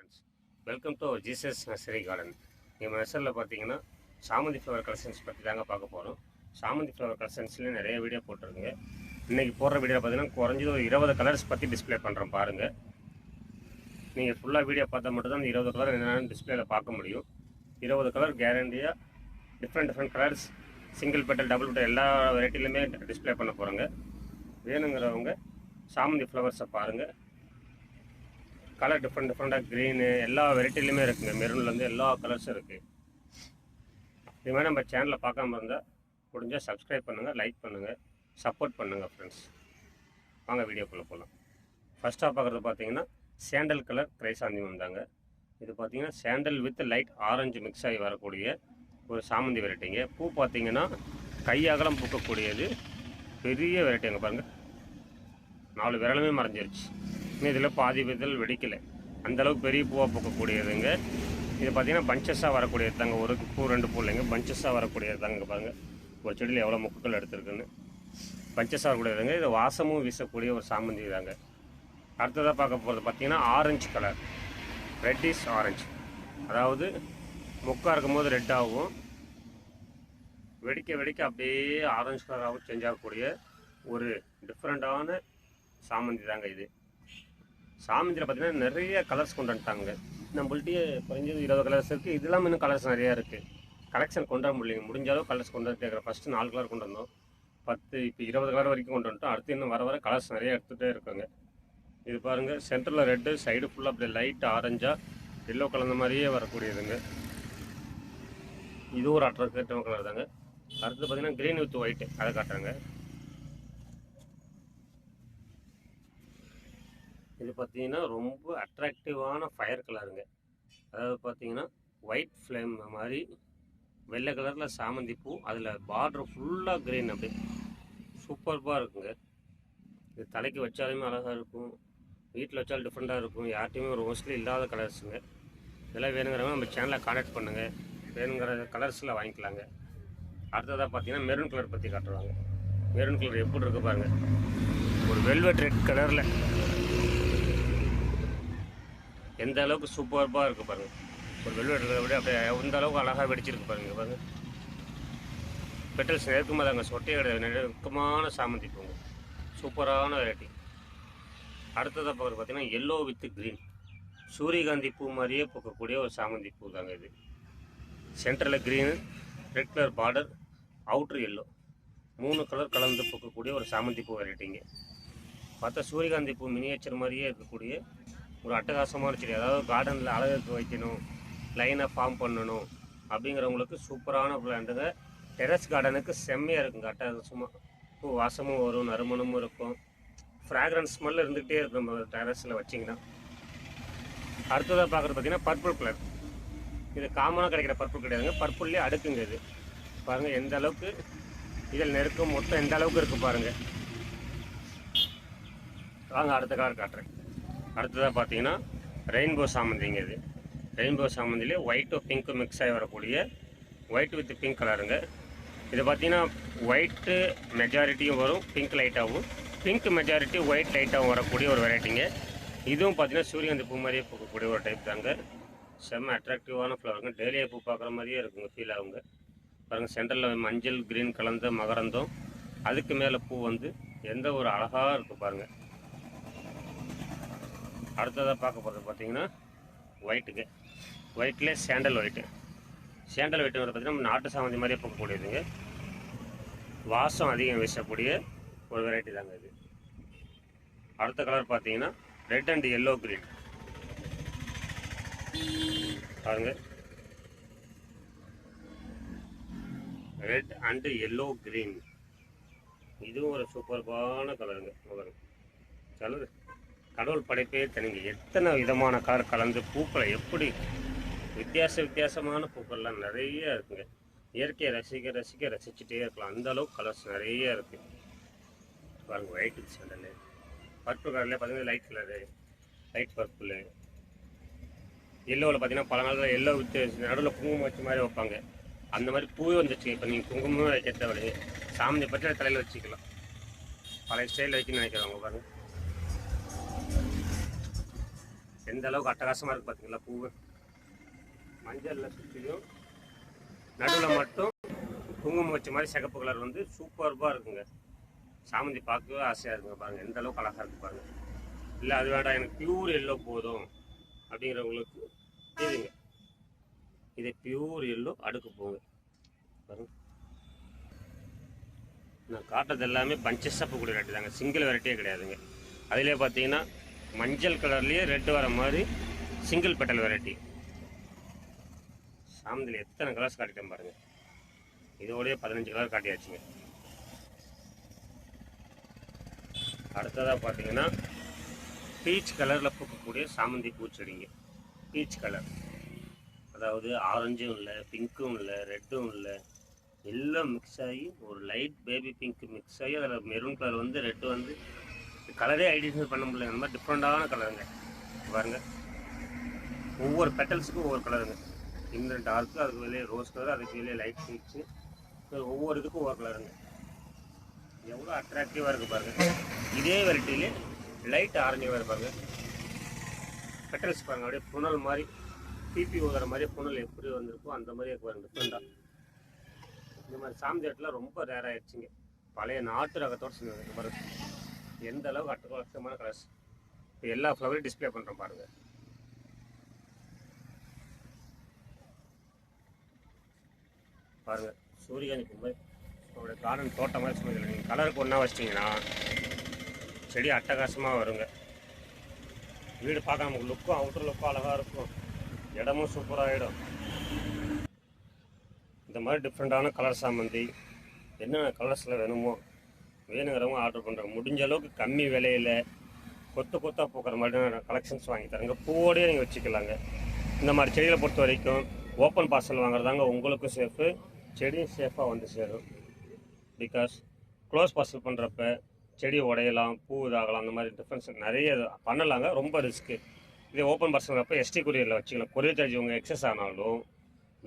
Friends, welcome to Jesus nursery garden. நம்ம நர்சரியில் பார்த்தீங்கன்னா சாமந்தி ஃப்ளவர் கலெக்ஷன்ஸ் பற்றி தாங்க பார்க்க போகிறோம். சாமந்தி ஃப்ளவர் கலெக்ஷன்ஸ்லேயும் நிறைய வீடியோ போட்டிருக்குங்க. இன்றைக்கி போடுற வீடியோ பார்த்தீங்கன்னா குறைஞ்சது ஒரு 20 கலர்ஸ் பற்றி டிஸ்பிளே பண்ணுறோம் பாருங்கள். நீங்கள் ஃபுல்லாக வீடியோ பார்த்தா மட்டும்தான் அந்த 20 கலர் என்னென்னு டிஸ்பிளேயில் பார்க்க முடியும். 20 கலர் கேரண்டியாக different colours, single petal, double petal எல்லா வெரைட்டிலுமே டிஸ்பிளே பண்ண போகிறோங்க. வேணுங்கிறவங்க சாமந்தி ஃப்ளவர்ஸை பாருங்கள். கலர் டிஃப்ரெண்ட்டாக க்ரீனு எல்லா வெரைட்டிலையுமே இருக்குங்க. மெரூன்லேருந்து எல்லா கலர்ஸும் இருக்குது. இது மாதிரி நம்ம சேனலில் பார்க்காம இருந்தால் முடிஞ்சால் சப்ஸ்கிரைப் பண்ணுங்கள், லைக் பண்ணுங்கள், சப்போர்ட் பண்ணுங்கள் ஃப்ரெண்ட்ஸ். வாங்க வீடியோக்குள்ளே போகலாம். ஃபஸ்ட்டாக பார்க்குறது பார்த்தீங்கன்னா சாண்டல் கலர் கிரைசாந்திமம் தாங்க. இது பார்த்தீங்கன்னா sandal with light orange mix ஆகி வரக்கூடிய ஒரு சாமந்தி வெரைட்டிங்க. பூ பார்த்தீங்கன்னா கையகலம் பூக்கக்கூடியது, பெரிய வெரைட்டிங்க பாருங்கள். 4 விரலுமே மறைஞ்சிருச்சு. இன்னும் இதில் பாதி விதல் வெடிக்கலை, அந்தளவுக்கு பெரிய பூவாக பூக்கக்கூடியதுங்க. இது பார்த்திங்கன்னா பஞ்சஸாக வரக்கூடியது தாங்க. ஒரு பூ 2 பூ இல்லைங்க, பஞ்சஸாக வரக்கூடியது தாங்க. பாருங்கள் ஒரு செடியில் எவ்வளோ முக்குகள் எடுத்துருக்குன்னு. பஞ்சஸாக வரக்கூடியதுங்க. இது வாசமும் வீசக்கூடிய ஒரு சாமந்தி தாங்க. அடுத்ததாக பார்க்க போகிறது பார்த்திங்கன்னா orange colour, red is orange. அதாவது முக்காக இருக்கும்போது ரெட் ஆகும், வெடிக்க அப்படியே ஆரஞ்சு கலராகவும் சேஞ்ச் ஆகக்கூடிய ஒரு டிஃப்ரெண்ட்டான சாமந்தி தாங்க இது. சாமந்தியில் பார்த்தீங்கன்னா நிறைய கலர்ஸ் கொண்டு வந்துட்டாங்க. நம்மள்கிட்டயே குறைஞ்சது 20 கலர்ஸ் இருக்குது. இதெல்லாம் இன்னும் கலர்ஸ் நிறையா இருக்குது. கலெக்ஷன் கொண்டு வர முடியலைங்க. முடிஞ்சாலும் கலர்ஸ் கொண்டு வந்து கேட்குறேன். ஃபஸ்ட்டு 4 கலர் கொண்டு வந்தோம், 10, இப்போ 20 கலர் வரைக்கும் கொண்டு வந்துட்டோம். அடுத்து இன்னும் வர கலர்ஸ் நிறைய எடுத்துகிட்டே இருக்காங்க. இது பாருங்கள், சென்டரில் ரெட்டு, சைடு ஃபுல்லாக அப்படியே லைட் ஆரஞ்சாக எல்லோ கலந்த மாதிரியே வரக்கூடியதுங்க. இது ஒரு அட்ராக்டிவான கலர் தாங்க. அடுத்து பார்த்தீங்கன்னா க்ரீன் வித் ஒயிட்டு, அதை காட்டுறாங்க. இது பார்த்தீங்கன்னா ரொம்ப அட்ராக்டிவான ஃபயர் கலருங்க. அதாவது பார்த்தீங்கன்னா ஒயிட் ஃப்ளேம் மாதிரி வெள்ளை கலரில் சாமந்தி பூ, அதில் பார்டர் ஃபுல்லாக க்ரீன், அப்படி சூப்பர்பாக இருக்குங்க. இது தலைக்கு வச்சாலுமே அழகாக இருக்கும், வீட்டில் வச்சாலும் டிஃப்ரெண்ட்டாக இருக்கும். யார்ட்டையுமே ஒரு மோஸ்ட்லி இல்லாத கலர்ஸுங்க. இதெல்லாம் வேணுங்கிறவங்க நம்ம சேனலை கான்டாக்ட் பண்ணுங்கள், வேணுங்கிற கலர்ஸில் வாங்கிக்கலாங்க. அடுத்ததாக பார்த்தீங்கன்னா மெரூன் கலர் பற்றி காட்டுவாங்க. மெரூன் கலர் எப்படி இருக்குது பாருங்கள், ஒரு வெல்வெட் ரெட் கலரில் எந்த அளவுக்கு சூப்பர்பாக இருக்குது பாருங்கள். ஒரு வெல்வெட் விட அப்படியே எந்த அளவுக்கு அழகாக வெடிச்சிருக்கு பாருங்கள். பாருங்கள் பெட்டல்ஸ் நெருக்கமாக தாங்க, சொட்டையை கிடையாது, நெருக்கமான சாமந்தி பூங்க, சூப்பரான வெரைட்டி. அடுத்ததாக பார்க்குறது பார்த்தீங்கன்னா எல்லோ வித் க்ரீன், சூரியகாந்தி பூ மாதிரியே பூக்கக்கூடிய ஒரு சாமந்தி பூ தாங்க இது. சென்டரில் க்ரீனு, ரெட் கலர் பார்டர், அவுட்ரு எல்லோ, 3 கலர் கலந்து பூக்கக்கூடிய ஒரு சாமந்தி பூ வெரைட்டிங்க. பார்த்தா சூரியகாந்தி பூ மினியேச்சர் மாதிரியே இருக்கக்கூடிய ஒரு அட்டகாசமான செடி. அதாவது கார்டனில் அழகுக்கு வைக்கணும், லைனாக ஃபார்ம் பண்ணணும் அப்படிங்கிறவங்களுக்கு சூப்பரான பிளான்ட்டுங்க. டெரஸ் கார்டனுக்கு செம்மையாக இருக்குங்க. அட்டகாசமாக பூ வாசமும் வரும், நறுமணமும் இருக்கும், ஃப்ராக்ரன்ஸ் ஸ்மெல் இருந்துகிட்டே இருக்கும் நம்ம டெரஸில் வச்சிங்கன்னா. அடுத்ததாக பார்க்குறது பார்த்திங்கன்னா பர்பிள் கலர். இது காமனாக கிடைக்கிற பர்பிள் கிடையாதுங்க, பர்பிள்லேயே அடுக்குங்க. இது பாருங்கள் எந்த அளவுக்கு இதில் நெருக்கம் மொத்தம் எந்த அளவுக்கு இருக்குது பாருங்கள். வாங்க அடுத்த கலர் காட்டுறேன். அடுத்ததாக பார்த்தீங்கன்னா ரெயின்போ சாமந்திங்க. இது ரெயின்போ சாமந்திலே ஒயிட்டும் பிங்க்கும் மிக்ஸ் ஆகி வரக்கூடிய ஒயிட் வித் பிங்க் கலருங்க. இது பார்த்தீங்கன்னா ஒயிட்டு மெஜாரிட்டியும் வரும், பிங்க் லைட்டாகவும், பிங்க் மெஜாரிட்டி ஒயிட் லைட்டாகவும் வரக்கூடிய ஒரு வெரைட்டிங்க. இதுவும் பார்த்தீங்கன்னா சூரியகாந்தி பூ மாதிரியே பூக்கக்கூடிய ஒரு டைப் தாங்க. செம்ம அட்ராக்டிவான ஃப்ளவருங்க. டெய்லியே பூ பார்க்குற மாதிரியே இருக்குங்க, ஃபீல் ஆகுங்க. பாருங்கள் சென்டரில் மஞ்சள் க்ரீன் கலந்த மகரந்தம், அதுக்கு மேலே பூ வந்து எந்த ஒரு அழகாக இருக்குது பாருங்கள். அடுத்ததாக பார்க்க போகிறது பார்த்தீங்கன்னா ஒயிட்டுங்க. ஒயிட்லேயே சாண்டல் ஒயிட்டு. சாண்டல் ஒயிட்டு பார்த்தீங்கன்னா நம்ம நாட்டு சாமந்தி மாதிரியே பூக்கக்கூடியதுங்க. வாசம் அதிகம் வீசக்கூடிய ஒரு வெரைட்டி தாங்க இது. அடுத்த கலர் பார்த்தீங்கன்னா ரெட் அண்ட் எல்லோ க்ரீன் பாருங்க. ரெட் அண்டு எல்லோ க்ரீன், இதுவும் ஒரு சூப்பர்பான கலருங்க. கலர் கடவுள் படைப்பே தனிங்க. எத்தனை விதமான கலர் கலந்து பூக்களை எப்படி வித்தியாசமான பூக்கள்லாம் நிறைய இருக்குங்க. இயற்கையை ரசிச்சுட்டே இருக்கலாம், அந்த அளவுக்கு கலர்ஸ் நிறைய இருக்குது பாருங்கள். ஒயிட் சாண்டலு, பர்பிள் கலர்லேயே பார்த்தீங்கன்னா லைட் கலரு, லைட் பர்பிள், எல்லோவில் பார்த்தீங்கன்னா பல நாளில் எல்லோ வித்து நடுவில் குங்குமம் வச்ச மாதிரி வைப்பாங்க, அந்த மாதிரி பூவே வந்துச்சு. இப்போ நீங்கள் குங்குமம் வைக்க தேவையில்லையே, சாமந்தி பற்றி தலையில் வச்சுக்கலாம். பழைய ஸ்டைலில் வைக்கணும்னு நினைக்கிறவங்க பாருங்கள். எந்த அளவுக்கு அட்டகாசமாக இருக்குது பார்த்தீங்களா பூ. மஞ்சளில் சுற்றியும் நடுவில் மட்டும் குங்குமம் வச்ச மாதிரி சிகப்பு கலர் வந்து சூப்பர்பாக இருக்குங்க. சாமந்தி பார்க்கவே ஆசையாக இருக்குங்க. பாருங்கள் எந்த அளவுக்கு அழகாக இருக்குது பாருங்கள். இல்லை அது வேண்டாம் எனக்கு பியூர் எல்லோ போதும் அப்படிங்கிறவங்களுக்கு இதுங்க, இது பியூர் எல்லோ அடுக்கு போங்க பாருங்க. நான் காட்டுறது எல்லாமே பஞ்சஸ் பூக்கூடிய வெரைட்டி தாங்க, சிங்கிள் வெரைட்டியே கிடையாதுங்க. அதிலே பார்த்தீங்கன்னா மஞ்சள் கலர்லேயே ரெட் வர மாதிரி சிங்கிள் பெட்டல் வெரைட்டி. சாமந்தியில் எத்தனை கலர்ஸ் காட்டிட்டேன் பாருங்கள். இதோடய 15 கலர் காட்டியாச்சுங்க. அடுத்ததாக பார்த்தீங்கன்னா பீச் கலரில் பூக்கக்கூடிய சாமந்தி பூச்செடிங்க. பீச் கலர் அதாவது ஆரஞ்சும் இல்லை, பிங்க்கும் இல்லை, ரெட்டும் இல்லை, எல்லாம் மிக்ஸ் ஆகி ஒரு லைட் பேபி பிங்க் மிக்ஸ் ஆகி அதில் மெரூன் கலர் வந்து ரெட்டு வந்து கலரே ஐடென்டிஃபை பண்ண முடியல. அந்த மாதிரி டிஃப்ரெண்ட்டான கலருங்க பாருங்கள். ஒவ்வொரு பெட்டல்ஸுக்கும் ஒவ்வொரு கலருங்க. இந்த டார்க்கு அதுக்கு வெளியே ரோஸ் கலர், அதுக்கு வெளியே லைட் பீச்சு, ஒவ்வொரு இதுக்கும் ஒவ்வொரு கலருங்க. எவ்வளோ அட்ராக்டிவாக இருக்குது பாருங்கள். இதே வெரைட்டிலே லைட் ஆரஞ்சாக இருப்பாங்க. பெட்டல்ஸ் பாருங்கள் அப்படியே புனல் மாதிரி பிபி ஊதுற மாதிரி புனல் எப்படி வந்திருக்கோ அந்த மாதிரி பாருங்க டிஃப்ரெண்ட்டாக. இந்த மாதிரி சாமந்தியெல்லாம் ரொம்ப ரேர் ஆகிடுச்சிங்க. பழைய நாட்டு ரகத்தோடு சேர்ந்து பாருங்க எந்த அளவுக்கு அட்டகாசமான கலர்ஸ். இப்போ எல்லா ஃப்ளவரையும் டிஸ்பிளே பண்ணுறோம் பாருங்கள். பாருங்கள் சூரியகாந்தி பூ மாதிரி உங்களுடைய கார்டன் தோட்டம் மாதிரி சொல்லுங்கள். நீங்கள் கலருக்கு ஒன்றா வச்சிட்டிங்கன்னா செடி அட்டகாசமாக வருங்க. வீடு பார்க்க நமக்கு லுக்கும் அவுட்டர் லுக்கும் அழகாக இருக்கும், இடமும் சூப்பராகிடும். இந்த மாதிரி டிஃப்ரெண்ட்டான கலர் சாமந்தி என்னென்ன கலர்ஸில் வேணுங்கிறவங்க ஆர்டர் பண்ணுறாங்க. முடிஞ்ச அளவுக்கு கம்மி விலையில் கொத்தாக பூக்கிற மாதிரி கலெக்ஷன்ஸ் வாங்கி தரங்க. பூவோடையே நீங்கள் வச்சுக்கலாங்க. இந்த மாதிரி செடிகளை பொறுத்த வரைக்கும் ஓப்பன் பார்சல் வாங்குறதாங்க உங்களுக்கும் சேஃபு, செடியும் சேஃபாக வந்து சேரும். பிகாஸ் க்ளோஸ் பார்சல் பண்ணுறப்ப செடி உடையலாம், பூ இதாகலாம், அந்த மாதிரி டிஃப்ரென்ஸ் நிறைய பண்ணலாங்க, ரொம்ப ரிஸ்க்கு. இதே ஓப்பன் பார்சல்ங்கிறப்ப எஸ்டி கொரியரில் வச்சுக்கலாம். கொரியர் சார்ஜ் உங்கள் எக்ஸஸ் ஆனாலும்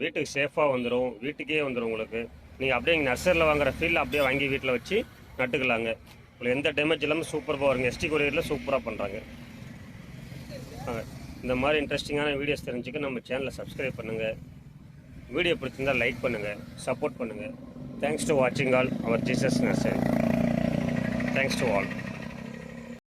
வீட்டுக்கு சேஃபாக வந்துடும், வீட்டுக்கே வந்துடும் உங்களுக்கு. நீங்கள் அப்படியே நர்சரியில் வாங்குற ஃபீல்டில் அப்படியே வாங்கி வீட்டில் வச்சு நட்டுக்கலாங்க. உங்களுக்கு எந்த டேமேஜ் இல்லாமல் சூப்பராக வருங்க. எஸ்டி கொரியரில் சூப்பராக பண்ணுறாங்க. இந்த மாதிரி இன்ட்ரெஸ்டிங்கான வீடியோஸ் தெரிஞ்சுக்க நம்ம சேனலை சப்ஸ்கிரைப் பண்ணுங்கள். வீடியோ பிடிச்சிருந்தால் லைக் பண்ணுங்கள், சப்போர்ட் பண்ணுங்கள். தேங்க்ஸ் டு வாட்சிங் all our Jesus nursery. Thanks to all.